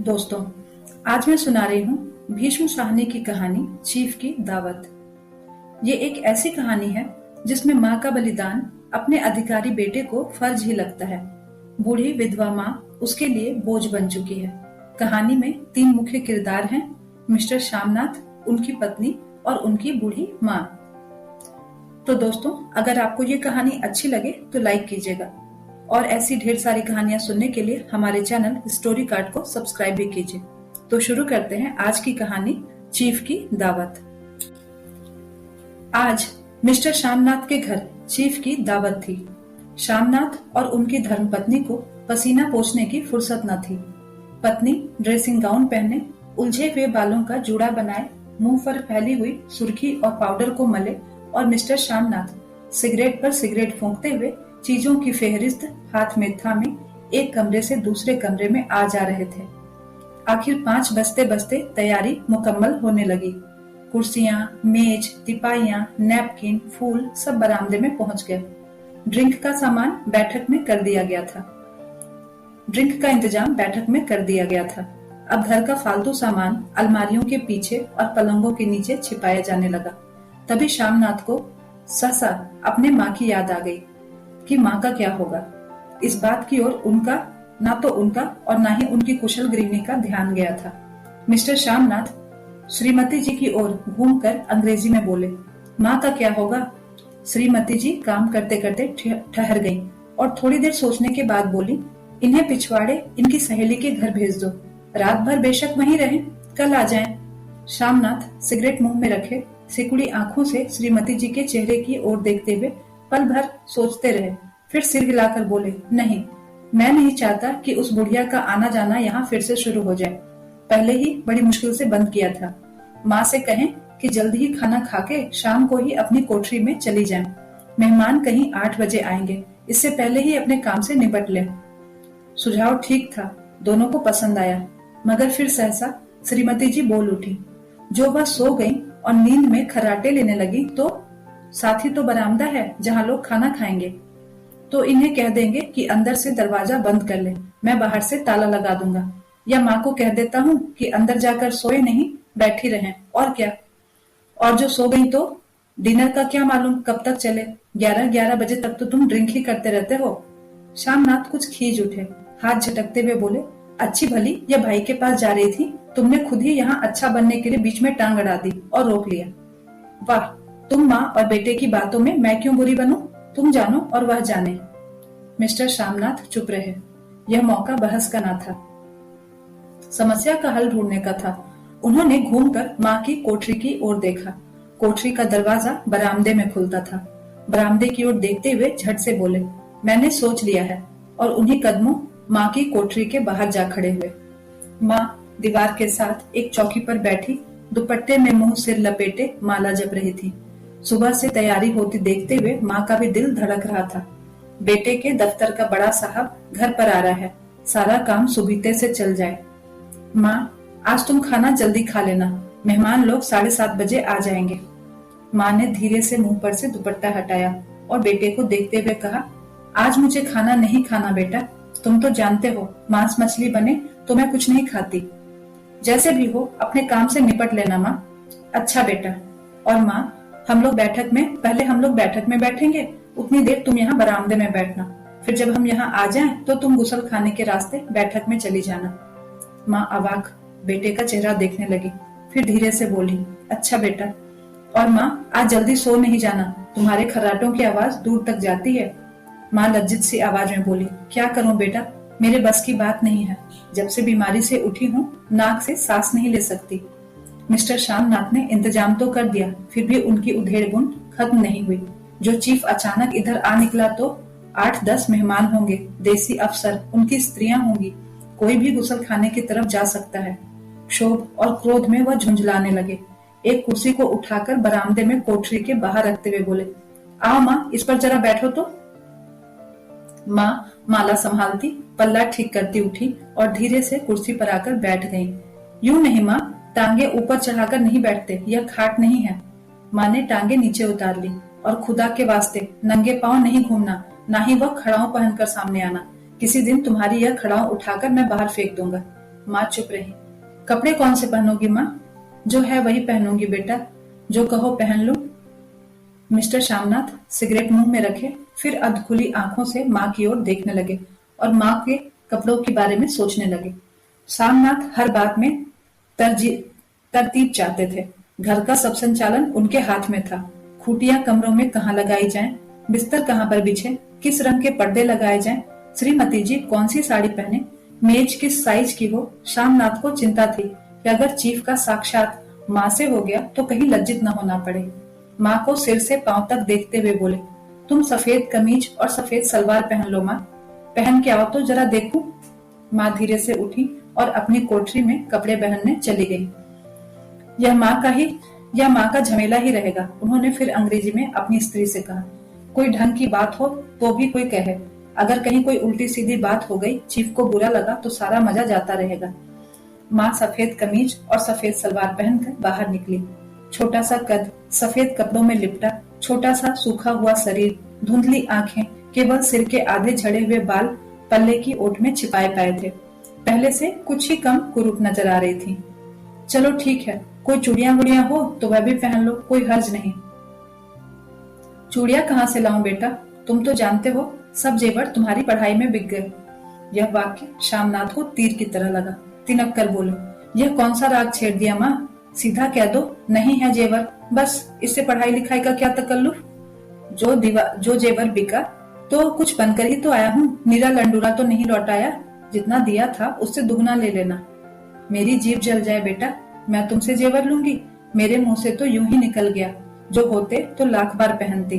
दोस्तों, आज मैं सुना रही हूँ भीष्म शाहनी की कहानी चीफ की दावत। ये एक ऐसी कहानी है जिसमें माँ का बलिदान अपने अधिकारी बेटे को फर्ज ही लगता है। बूढ़ी विधवा माँ उसके लिए बोझ बन चुकी है। कहानी में 3 मुख्य किरदार हैं, मिस्टर श्यामनाथ, उनकी पत्नी और उनकी बूढ़ी माँ। तो दोस्तों, अगर आपको ये कहानी अच्छी लगे तो लाइक कीजिएगा और ऐसी ढेर सारी कहानियां सुनने के लिए हमारे चैनल स्टोरी कार्ड को सब्सक्राइब भी कीजिए। तो शुरू करते हैं आज की कहानी चीफ की दावत। आज मिस्टर श्यामनाथ के घर चीफ की दावत थी। श्यामनाथ और उनकी धर्मपत्नी को पसीना पोंछने की फुर्सत न थी। पत्नी ड्रेसिंग गाउन पहने, उलझे हुए बालों का जूड़ा बनाए, मुंह पर फैली हुई सुर्खी और पाउडर को मले और मिस्टर श्यामनाथ सिगरेट पर सिगरेट फूंकते हुए चीजों की फेहरिस्त हाथ में थामे एक कमरे से दूसरे कमरे में आ जा रहे थे। आखिर 5 बजते बजते तैयारी मुकम्मल होने लगी। कुर्सियां, मेज, तिपाइयां, नैपकिन, फूल सब बरामदे में पहुंच गए। ड्रिंक का सामान बैठक में कर दिया गया था। ड्रिंक का इंतजाम बैठक में कर दिया गया था। अब घर का फालतू सामान अलमारियों के पीछे और पलंगों के नीचे छिपाया जाने लगा। तभी श्यामनाथ को सहसा अपने माँ की याद आ गई कि माँ का क्या होगा। इस बात की ओर उनका ना तो उनका और ना ही उनकी कुशल गृहिणी का ध्यान गया था। मिस्टर श्यामनाथ श्रीमती जी की ओर घूमकर अंग्रेजी में बोले, माँ का क्या होगा। श्रीमती जी काम करते करते ठहर गईं और थोड़ी देर सोचने के बाद बोली, इन्हें पिछवाड़े इनकी सहेली के घर भेज दो। रात भर बेशक वहीं रहें, कल आ जाएं। श्यामनाथ सिगरेट मुंह में रखे सिकुड़ी आंखों से श्रीमती जी के चेहरे की ओर देखते हुए पल भर सोचते रहे। फिर सिर हिलाकर बोले, नहीं, मैं नहीं चाहता कि उस बुढ़िया का आना जाना यहाँ फिर से शुरू हो जाए। पहले ही बड़ी मुश्किल से बंद किया था। माँ से कहें कि जल्द ही खाना खाके शाम को ही अपनी कोठरी में चली जाएं। मेहमान कहीं 8 बजे आएंगे, इससे पहले ही अपने काम से निपट लें। सुझाव ठीक था, दोनों को पसंद आया, मगर फिर सहसा श्रीमती जी बोल उठी। जो वह सो गई और नींद में खर्राटे लेने लगी तो साथ ही तो बरामदा है जहाँ लोग खाना खाएंगे, तो इन्हें कह देंगे कि अंदर से दरवाजा बंद कर ले, मैं बाहर से ताला लगा दूंगा। या माँ को कह देता हूँ कि अंदर जाकर सोए नहीं, बैठी रहें, और क्या। और जो सो गई तो डिनर का क्या मालूम कब तक चले। 11 बजे तक तो तुम ड्रिंक ही करते रहते हो। श्यामनाथ कुछ खींच उठे, हाथ झटकते हुए बोले, अच्छी भली या भाई के पास जा रही थी, तुमने खुद ही यहाँ अच्छा बनने के लिए बीच में टांग अड़ा दी और रोक लिया। वाह, तुम माँ और बेटे की बातों में मैं क्यों बुरी बनूं? तुम जानो और वह जाने। मिस्टर श्यामनाथ चुप रहे। यह मौका बहस का ना था, समस्या का हल ढूंढने का था। उन्होंने घूमकर माँ की कोठरी की ओर देखा। कोठरी का दरवाजा बरामदे में खुलता था। बरामदे की ओर देखते हुए झट से बोले, मैंने सोच लिया है, और उन्हीं कदमों माँ की कोठरी के बाहर जा खड़े हुए। माँ दीवार के साथ एक चौकी पर बैठी दुपट्टे में मुंह सिर लपेटे माला जप रही थी। सुबह से तैयारी होती देखते हुए माँ का भी दिल धड़क रहा था। बेटे के दफ्तर का बड़ा साहब घर पर आ रहा है, सारा काम सुबीते से चल जाए। माँ, आज तुम खाना जल्दी खा लेना, मेहमान लोग 7:30 बजे आ जाएंगे। माँ ने धीरे से मुंह पर से दुपट्टा हटाया और बेटे को देखते हुए कहा, आज मुझे खाना नहीं खाना बेटा, तुम तो जानते हो मांस मछली बने तो मैं कुछ नहीं खाती। जैसे भी हो अपने काम से निपट लेना माँ। अच्छा बेटा। और माँ, हम लोग बैठक में बैठेंगे, उतनी देर तुम यहाँ बरामदे में बैठना, फिर जब हम यहाँ आ जाएं तो तुम गुसल खाने के रास्ते बैठक में चली जाना। माँ अवाक बेटे का चेहरा देखने लगी, फिर धीरे से बोली, अच्छा बेटा। और माँ, आज जल्दी सो नहीं जाना, तुम्हारे खर्राटों की आवाज दूर तक जाती है। माँ लज्जित सी आवाज में बोली, क्या करूं बेटा, मेरे बस की बात नहीं है। जब से बीमारी से उठी हूँ नाक से सांस नहीं ले सकती। मिस्टर श्यामनाथ ने इंतजाम तो कर दिया, फिर भी उनकी उधेड़-बुन खत्म नहीं हुई। जो चीफ अचानक इधर आ निकला तो 8-10 मेहमान होंगे, देसी अफसर, उनकी स्त्रियां होंगी, कोई भी गुसल खाने की तरफ जा सकता है। क्षोभ और क्रोध में वह झुंझलाने लगे। एक कुर्सी को उठाकर बरामदे में कोठरी के बाहर रखते हुए बोले, आओ माँ, इस पर जरा बैठो तो। माँ माला संभालती पल्ला ठीक करती उठी और धीरे से कुर्सी पर आकर बैठ गईं। यूं नहीं माँ, टांगे ऊपर चढ़ाकर नहीं बैठते, यह खाट नहीं है। माँ ने टांगे नीचे उतार ली, और खुदा के वास्ते नंगे पांव नहीं घूमना, ना ही वह खड़ाऊ पहनकर सामने आना। किसी दिन तुम्हारी यह खड़ाऊ उठाकर मैं बाहर फेंक दूंगा। माँ चुप रही। कपड़े कौन से पहनोगी माँ? जो है वही पहनूंगी बेटा, जो कहो पहन लूं। मिस्टर श्यामनाथ सिगरेट मुंह में रखे फिर अधखुली आंखों से माँ की ओर देखने लगे और माँ के कपड़ों के बारे में सोचने लगे। श्यामनाथ हर बात में तरतीब चाहते थे। घर का सब संचालन उनके हाथ में था। खूटियां कमरों में कहाँ लगाई जाएं, बिस्तर कहाँ पर बिछे, किस रंग के पर्दे लगाए जाएं, श्रीमती जी कौन सी साड़ी पहने, मेज किस साइज की हो। श्यामनाथ को चिंता थी कि अगर चीफ का साक्षात माँ से हो गया तो कहीं लज्जित न होना पड़े। माँ को सिर से पांव तक देखते हुए बोले, तुम सफेद कमीज और सफेद सलवार पहन लो माँ, पहन के आओ तो जरा देखूं। माँ धीरे से उठी और अपनी कोठरी में कपड़े पहनने चली गई। यह माँ का झमेला ही रहेगा। उन्होंने फिर अंग्रेजी में अपनी स्त्री से कहा, कोई ढंग की बात हो तो भी कोई कहे, अगर कहीं कोई उल्टी सीधी बात हो गई, चीफ को बुरा लगा तो सारा मजा जाता रहेगा। माँ सफेद कमीज और सफेद सलवार पहनकर बाहर निकली। छोटा सा कद, सफेद कपड़ों में लिपटा, छोटा सा सूखा हुआ शरीर, धुंधली आंखें, केवल सिर के आधे झड़े हुए बाल पल्ले की ओट में छिपाए पाए थे। पहले से कुछ ही कम कुरूप नजर आ रही थी। चलो ठीक है, कोई चूड़ियां वुड़ियां हो तो वह भी पहन लो, कोई हर्ज नहीं। चूड़ियां कहाँ से लाऊं बेटा? तुम तो जानते हो सब जेवर तुम्हारी पढ़ाई में बिक गए। यह वाक्य श्यामनाथ को तीर की तरह लगा। तिनक कर बोले, यह कौन सा राग छेड़ दिया माँ? सीधा कह दो नहीं है जेवर, बस इससे पढ़ाई लिखाई का क्या तकल्लुफ। जो जेवर बिका तो कुछ बनकर ही तो आया हूँ, निरा लंडूरा तो नहीं लौटाया। जितना दिया था उससे दुगना ले लेना। मेरी जीभ जल जाए बेटा, मैं तुमसे जेवर लूंगी? मेरे मुंह से तो यूं ही निकल गया, जो होते तो लाख बार पहनती।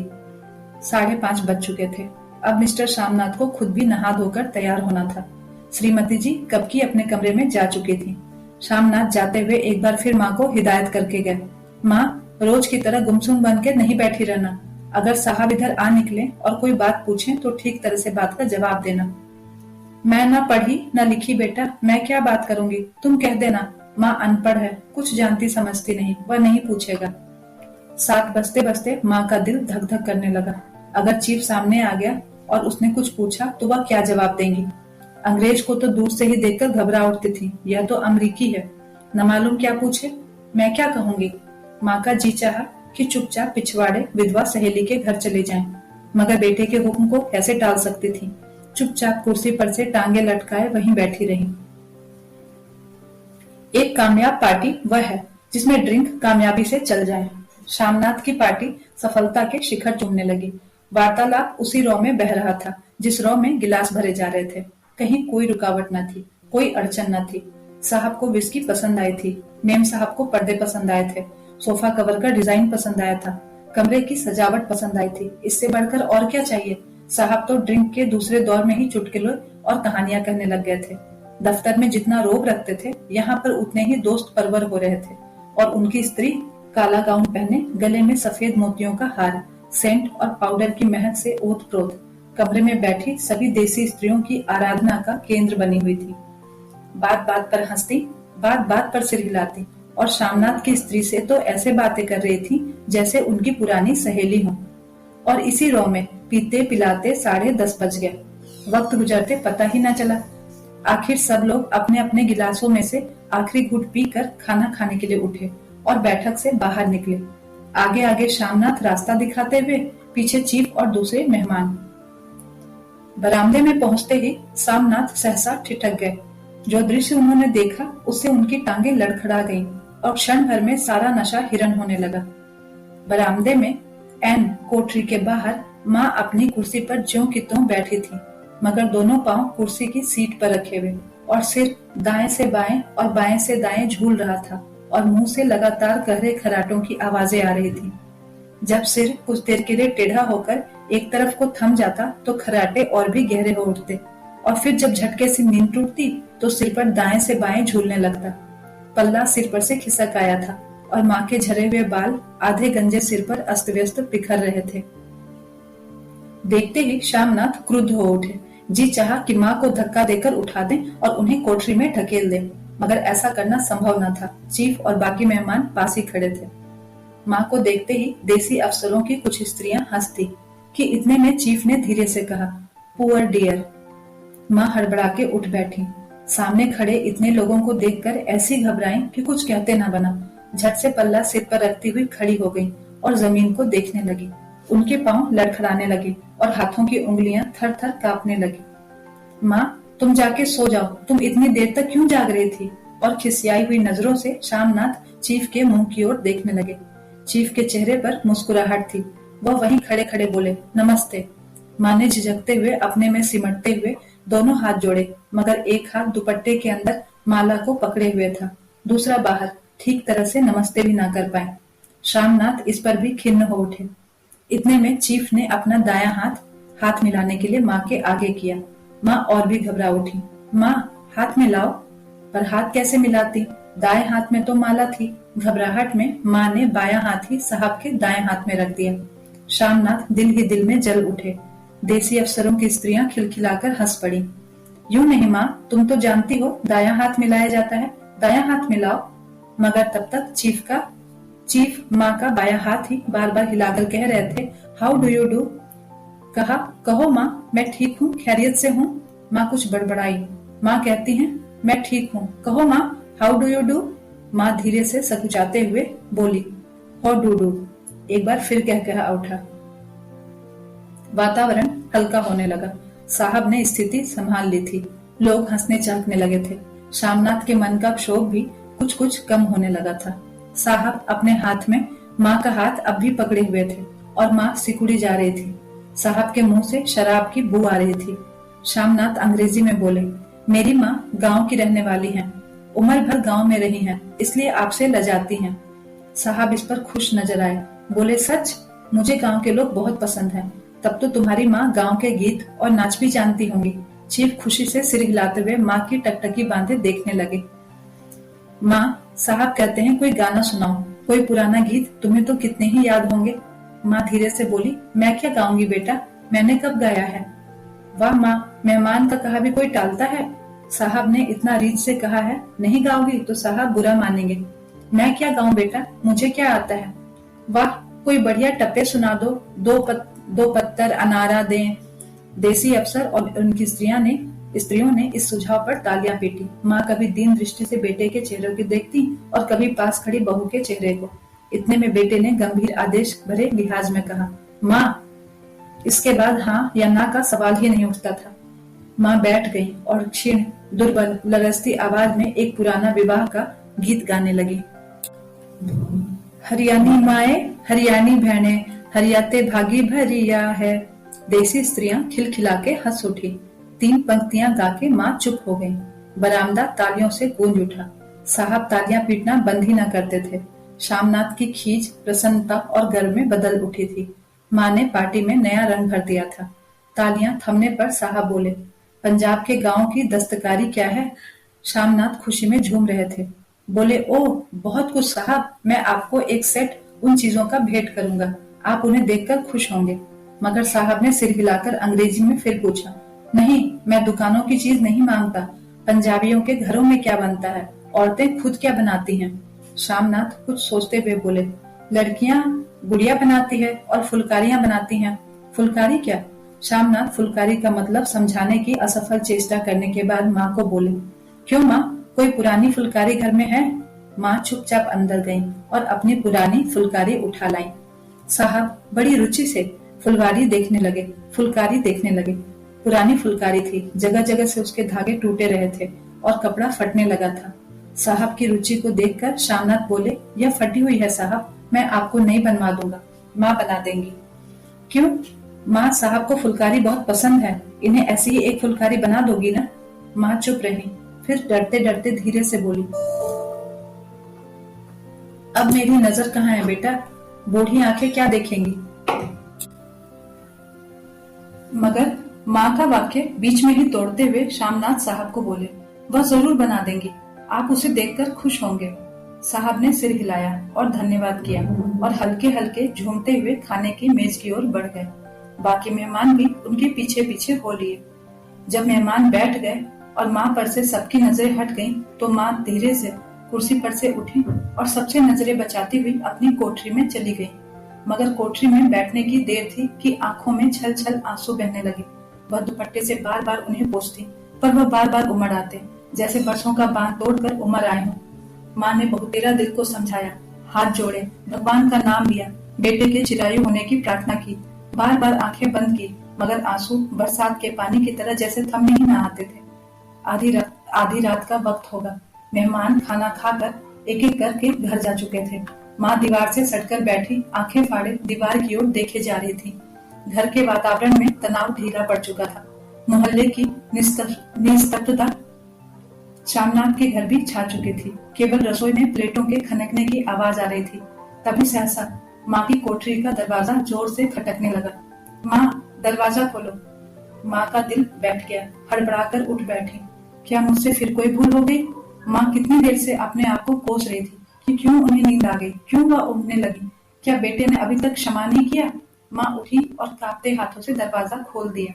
5:30 बज चुके थे। अब मिस्टर श्यामनाथ को खुद भी नहा धोकर तैयार होना था। श्रीमती जी कब की अपने कमरे में जा चुकी थी। श्यामनाथ जाते हुए एक बार फिर माँ को हिदायत करके गए, माँ रोज की तरह गुमसुम बन के नहीं बैठी रहना। अगर साहब इधर आ निकले और कोई बात पूछे तो ठीक तरह से बात का जवाब देना। मैं ना पढ़ी ना लिखी बेटा, मैं क्या बात करूंगी, तुम कह देना माँ अनपढ़ है, कुछ जानती समझती नहीं, वह नहीं पूछेगा। 7 बजते बजते माँ का दिल धक धक करने लगा। अगर चीफ सामने आ गया और उसने कुछ पूछा तो वह क्या जवाब देंगी। अंग्रेज को तो दूर से ही देखकर घबरा उठती थी, यह तो अमरीकी है, न मालूम क्या पूछे। मैं क्या कहूंगी। माँ का जी चाहा कि चुपचाप पिछवाड़े विधवा सहेली के घर चले जाएं, मगर बेटे के हुक्म को कैसे टाल सकती थी। चुपचाप कुर्सी पर से टांगे लटकाए वहीं बैठी रही। एक कामयाब पार्टी वह है जिसमें ड्रिंक कामयाबी से चल जाए। श्यामनाथ की पार्टी सफलता के शिखर चूमने लगी। वार्तालाप उसी रॉ में बह रहा था जिस रॉ में गिलास भरे जा रहे थे। कहीं कोई रुकावट न थी, कोई अड़चन न थी। साहब को विस्की पसंद आई थी, मेम साहब को पर्दे पसंद आए थे, सोफा कवर का डिजाइन पसंद आया था, कमरे की सजावट पसंद आई थी। इससे बढ़कर और क्या चाहिए। साहब तो ड्रिंक के दूसरे दौर में ही चुटकुले और कहानियां कहने लग गए थे। दफ्तर में जितना रोब रखते थे, यहाँ पर उतने ही दोस्त परवर हो रहे थे। और उनकी स्त्री काला गाउन पहने, गले में सफेद मोतियों का हार, सेंट और पाउडर की महक से ओत-प्रोत कमरे में बैठी सभी देसी स्त्रियों की आराधना का केंद्र बनी हुई थी। बात बात पर हंसती, बात बात पर सिर हिलाती और श्यामनाथ की स्त्री से तो ऐसे बातें कर रही थी जैसे उनकी पुरानी सहेली हो। और इसी रॉ में पीते पिलाते 10:30 बज गए। वक्त गुजरते पता ही न चला। आखिर सब लोग अपने अपने गिलासों में से आखिरी घुट पीकर खाना खाने के लिए उठे और बैठक से बाहर निकले। आगे आगे श्यामनाथ रास्ता दिखाते हुए, पीछे चीफ और दूसरे मेहमान। बरामदे में पहुंचते ही श्यामनाथ सहसा ठिठक गए। जो दृश्य उन्होंने देखा उससे उनकी टांगे लड़खड़ा गईं और क्षण भर में सारा नशा हिरन होने लगा। बरामदे में एन कोठरी के बाहर माँ अपनी कुर्सी पर ज्यों की त्यों बैठी थी, मगर दोनों पांव कुर्सी की सीट पर रखे हुए और सिर दाएं से बाएं और बाएं से दाएं झूल रहा था और मुंह से लगातार गहरे खराटों की आवाजें आ रही थी। जब सिर कुछ देर के लिए टेढ़ा होकर एक तरफ को थम जाता तो खराटे और भी गहरे हो उठते और फिर जब झटके से नींद टूटती तो सिर पर दाएं से बाएं झूलने लगता। पल्ला सिर पर से खिसक आया था और माँ के झरे हुए बाल आधे गंजे सिर पर अस्त व्यस्त बिखर रहे थे। देखते ही श्यामनाथ क्रुद्ध हो उठे। जी चाहा कि माँ को धक्का देकर उठा दें और उन्हें कोठरी में ढकेल दें, मगर ऐसा करना संभव न था। चीफ और बाकी मेहमान पास ही खड़े थे। माँ को देखते ही देसी अफसरों की कुछ स्त्रियां हंसती कि इतने में चीफ ने धीरे से कहा, पुअर डियर। माँ हड़बड़ा के उठ बैठी। सामने खड़े इतने लोगों को देखकर ऐसी घबराई कि कुछ कहते ना बना। झट से पल्ला सिर पर रखती हुई खड़ी हो गई और जमीन को देखने लगी। उनके पांव लड़खड़ाने लगे और हाथों की उंगलियां थर थर कांपने लगी। माँ, तुम जाके सो जाओ, तुम इतनी देर तक क्यों जाग रही थी? और खिसियाई हुई नजरों से श्यामनाथ चीफ के मुंह की ओर देखने लगे। चीफ के चेहरे पर मुस्कुराहट थी। वह वहीं खड़े खड़े बोले, नमस्ते। माँ ने झिझकते हुए अपने में सिमटते हुए दोनों हाथ जोड़े, मगर एक हाथ दुपट्टे के अंदर माला को पकड़े हुए था, दूसरा बाहर, ठीक तरह से नमस्ते भी ना कर पाए। श्यामनाथ इस पर भी खिन्न हो उठे। इतने में चीफ ने अपना दायां हाथ हाथ मिलाने के लिए माँ के आगे किया। माँ और भी घबरा उठी। माँ, हाथ मिलाओ। पर हाथ कैसे मिलाती? दाएं हाथ में तो माला थी। घबराहट में माँ ने बायां हाथ ही साहब के दाएं हाथ में रख दिया। श्यामनाथ दिल ही दिल में जल उठे। देसी अफसरों की स्त्रियां खिलखिलाकर हंस पड़ी। यूं नहीं माँ, तुम तो जानती हो दायां हाथ मिलाया जाता है, दायां हाथ मिलाओ। मगर तब तक चीफ माँ का बायां हाथ ही बार बार हिलाकर कह रहे थे, हाउ डू यू डू। कहा, कहो माँ, मैं ठीक हूँ, खैरियत से हूँ। माँ कुछ बड़बड़ाई। माँ कहती हैं, मैं ठीक हूँ, कहो माँ, हाउ डू यू डू। माँ धीरे से सकुचाते हुए बोली, हाउ डू डू। एक बार फिर कह उठा। वातावरण हल्का होने लगा। साहब ने स्थिति संभाल ली थी। लोग हंसने चहकने लगे थे। श्यामनाथ के मन का क्षोभ भी कुछ कुछ कम होने लगा था। साहब अपने हाथ में माँ का हाथ अब भी पकड़े हुए थे और माँ सिकुड़ी जा रही थी। साहब के मुंह से शराब की बू आ रही थी। श्यामनाथ अंग्रेजी में बोले, मेरी माँ गांव की रहने वाली हैं, उम्र भर गांव में रही हैं, इसलिए आपसे लजाती हैं। साहब इस पर खुश नजर आए। बोले, सच? मुझे गांव के लोग बहुत पसंद हैं। तब तो तुम्हारी माँ गांव के गीत और नाच भी जानती होंगी। चीफ खुशी से सिर हिलाते हुए माँ की टकटकी बांधे देखने लगे। माँ, साहब कहते हैं कोई गाना सुनाओ, कोई पुराना गीत, तुम्हें तो कितने ही याद होंगे। माँ धीरे से बोली, मैं क्या गाऊंगी बेटा, मैंने कब गाया है। वाह माँ, मेहमान का कहा भी कोई टालता है। साहब ने इतना रीझ से कहा है, नहीं गाओगी तो साहब बुरा मानेंगे। मैं क्या गाऊं बेटा, मुझे क्या आता है। वाह, कोई बढ़िया टप्पे सुना दो, दो पत्तर अनारा दें। देसी अफसर और उनकी स्त्रियों ने इस सुझाव पर तालियां पीटी। माँ कभी दीन दृष्टि से बेटे के चेहरे को देखती और कभी पास खड़ी बहू के चेहरे को। इतने में बेटे ने गंभीर आदेश भरे लिहाज में कहा, माँ। इसके बाद हाँ या ना का सवाल ही नहीं उठता था। माँ बैठ गई और क्षीण दुर्बल लरजती आवाज में एक पुराना विवाह का गीत गाने लगी। हरियाणी माए, हरियाणी बहने, हरियाते भागी भरिया है। देसी स्त्रियां खिलखिला के हंस उठी। 3 पंक्तियां गा के माँ चुप हो गई। बरामदा तालियों से गूंज उठा। साहब तालियां पीटना बंद ही न करते थे। श्यामनाथ की खींच प्रसन्नता और गर्व में बदल उठी थी। माँ ने पार्टी में नया रंग भर दिया था। तालियां थमने पर साहब बोले, पंजाब के गांव की दस्तकारी क्या है। श्यामनाथ खुशी में झूम रहे थे। बोले, ओह बहुत कुछ साहब, मैं आपको एक सेट उन चीजों का भेंट करूंगा, आप उन्हें देखकर खुश होंगे। मगर साहब ने सिर हिलाकर अंग्रेजी में फिर पूछा, नहीं, मैं दुकानों की चीज नहीं मांगता। पंजाबियों के घरों में क्या बनता है, औरतें खुद क्या बनाती हैं। श्यामनाथ कुछ सोचते हुए बोले, लड़कियां गुड़िया बनाती है और फुलकारियां बनाती हैं। फुलकारी क्या? श्यामनाथ फुलकारी का मतलब समझाने की असफल चेष्टा करने के बाद माँ को बोले, क्यों माँ, कोई पुरानी फुलकारी घर में है। माँ चुपचाप अंदर गईं और अपनी पुरानी फुलकारी उठा लाई। साहब बड़ी रुचि से फुलकारी देखने लगे। पुरानी फुलकारी थी, जगह जगह से उसके धागे टूटे रहे थे और कपड़ा फटने लगा था। साहब की रुचि को देखकर श्यामनाथ बोले, यह फटी हुई है साहब, मैं आपको नई बनवा दूंगा, माँ बना देंगी। क्यों? माँ, साहब को फुलकारी बहुत पसंद है, इन्हें ऐसी ही एक फुलकारी बना दोगी ना। माँ चुप रही, फिर डरते डरते धीरे से बोली, अब मेरी नजर कहाँ है बेटा, बूढ़ी आंखें क्या देखेंगी। मगर माँ का वाक्य बीच में ही तोड़ते हुए श्यामनाथ साहब को बोले, वह जरूर बना देंगी, आप उसे देखकर खुश होंगे। साहब ने सिर हिलाया और धन्यवाद किया और हल्के हल्के झूमते हुए खाने की मेज की ओर बढ़ गए। बाकी मेहमान भी उनके पीछे पीछे हो लिए। जब मेहमान बैठ गए और माँ पर से सबकी नजरें हट गईं, तो माँ धीरे से कुर्सी पर से उठी और सबसे नजरें बचाती हुई अपनी कोठरी में चली गई। मगर कोठरी में बैठने की देर थी कि आंखों में छल छल आंसू बहने लगे। वह दुपट्टे से बार बार उन्हें पोंछती, पर वह बार बार उमड़ आते। जैसे बरसों का बांध तोड़कर उमर आए हों। माँ ने बहुतेरा दिल को समझाया, हाथ जोड़े, भगवान का नाम लिया, बेटे के चिरायु होने की प्रार्थना की, बार बार आंखें बंद की, मगर आंसू बरसात के पानी की तरह जैसे थमने ही न आते थे। आधी रात का वक्त होगा। मेहमान खाना खाकर एक एक करके घर जा चुके थे। माँ दीवार से सटकर बैठी, आंखें फाड़े दीवार की ओर देखे जा रही थी। घर के वातावरण में तनाव ढीला पड़ चुका था। मोहल्ले की निस्तब्धता श्यामनाथ के घर भी छा चुकी थी। केवल रसोई में प्लेटों के खनकने की आवाज आ रही थी। तभी सहसा माँ की कोठरी का दरवाजा जोर से खटकने लगा। माँ, दरवाजा खोलो। माँ का दिल बैठ गया, हड़बड़ाकर उठ बैठी। क्या मुझसे फिर कोई भूल हो गई? माँ कितनी देर से अपने आप को कोस रही थी कि क्यों उन्हें नींद आ गई, क्यों वह उठने लगी। क्या बेटे ने अभी तक क्षमा नहीं किया? माँ उठी और कांपते हाथों से दरवाजा खोल दिया।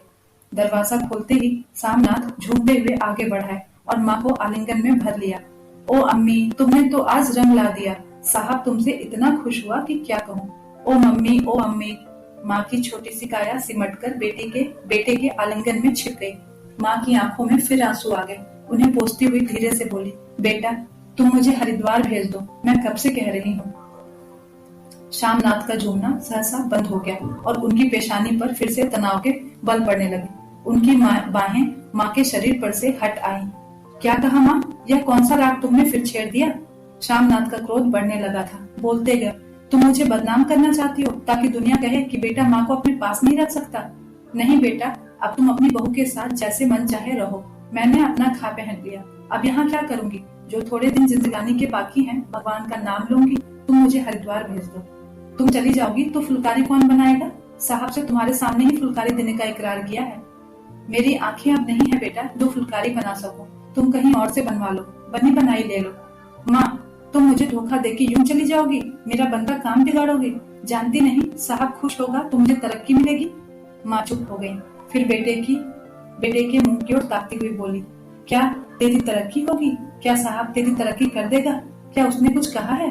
दरवाजा खोलते ही सामनाथ झूमते हुए आगे बढ़ाए और माँ को आलिंगन में भर लिया। ओ अम्मी, तुमने तो आज रंग ला दिया। साहब तुमसे इतना खुश हुआ कि क्या कहूँ। ओ मम्मी, ओ अम्मी। माँ की छोटी सी काया सिमटकर बेटे के आलिंगन में छिप गई। माँ की आंखों में फिर आंसू आ गए। उन्हें पोंछती हुई धीरे से बोली, बेटा तुम मुझे हरिद्वार भेज दो, मैं कब से कह रही हूँ। श्यामनाथ का झूमना सहसा बंद हो गया और उनकी पेशानी पर फिर से तनाव के बल पड़ने लगे। उनकी बाहें माँ के शरीर पर से हट आईं। क्या कहा माँ? यह कौन सा राग तुमने फिर छेड़ दिया? श्यामनाथ का क्रोध बढ़ने लगा था। बोलते गए, तुम मुझे बदनाम करना चाहती हो ताकि दुनिया कहे कि बेटा माँ को अपने पास नहीं रख सकता। नहीं बेटा, अब तुम अपनी बहू के साथ जैसे मन चाहे रहो। मैंने अपना खा पहन लिया, अब यहाँ क्या करूंगी? जो थोड़े दिन जिंदगानी के बाकी हैं, भगवान का नाम लूंगी। तुम मुझे हरिद्वार भेज दो। तुम चली जाओगी तो फुलकारी कौन बनाएगा? साहब से तुम्हारे सामने ही फुलकारी देने का इकरार किया है। मेरी आंखें अब नहीं है बेटा जो फुलकारी बना सकूं। तुम कहीं और से बनवा लो, बनी बनाई ले लो। माँ, तुम मुझे धोखा देके यूं चली जाओगी, मेरा बनता काम बिगाड़ोगी। जानती नहीं साहब खुश होगा तो मुझे तरक्की मिलेगी। माँ चुप हो गई। फिर बेटे के मुंह की ओर ताकती हुई बोली, क्या तेरी तरक्की होगी? क्या साहब तेरी तरक्की कर देगा? क्या उसने कुछ कहा है?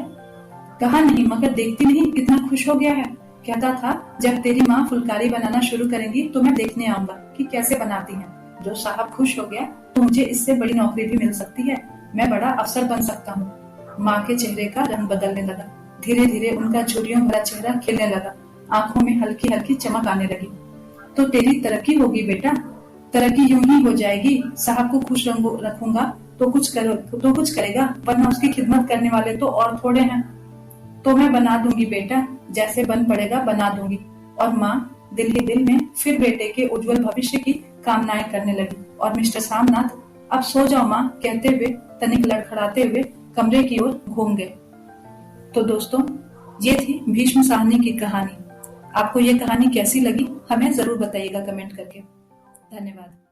कहा नहीं, मगर देखती नहीं कितना खुश हो गया है। कहता था जब तेरी माँ फुलकारी बनाना शुरू करेंगी तो मैं देखने आऊंगा कि कैसे बनाती हैं। जो साहब खुश हो गया तो मुझे इससे बड़ी नौकरी भी मिल सकती है। मैं बड़ा अफसर बन सकता हूँ। माँ के चेहरे का रंग बदलने लगा। धीरे धीरे उनका झुर्रियों भरा चेहरा खिलने लगा। आंखों में हल्की हल्की चमक आने लगी। तो तेरी तरक्की होगी बेटा, तरक्की यूं ही हो जाएगी। साहब को खुश रखूंगा तो कुछ करेगा, वरना उसकी खिदमत करने वाले तो और थोड़े हैं। तो मैं बना दूंगी बेटा, जैसे बन पड़ेगा बना दूंगी। और माँ दिल ही दिल में फिर बेटे के उज्जवल भविष्य की कामनाएं करने लगी। और मिस्टर सामनाथ, अब सो जाओ माँ, कहते हुए तनिक लड़खड़ाते हुए कमरे की ओर घूम गए। तो दोस्तों, ये थी भीष्म साहनी की कहानी। आपको ये कहानी कैसी लगी हमें जरूर बताइएगा कमेंट करके। धन्यवाद।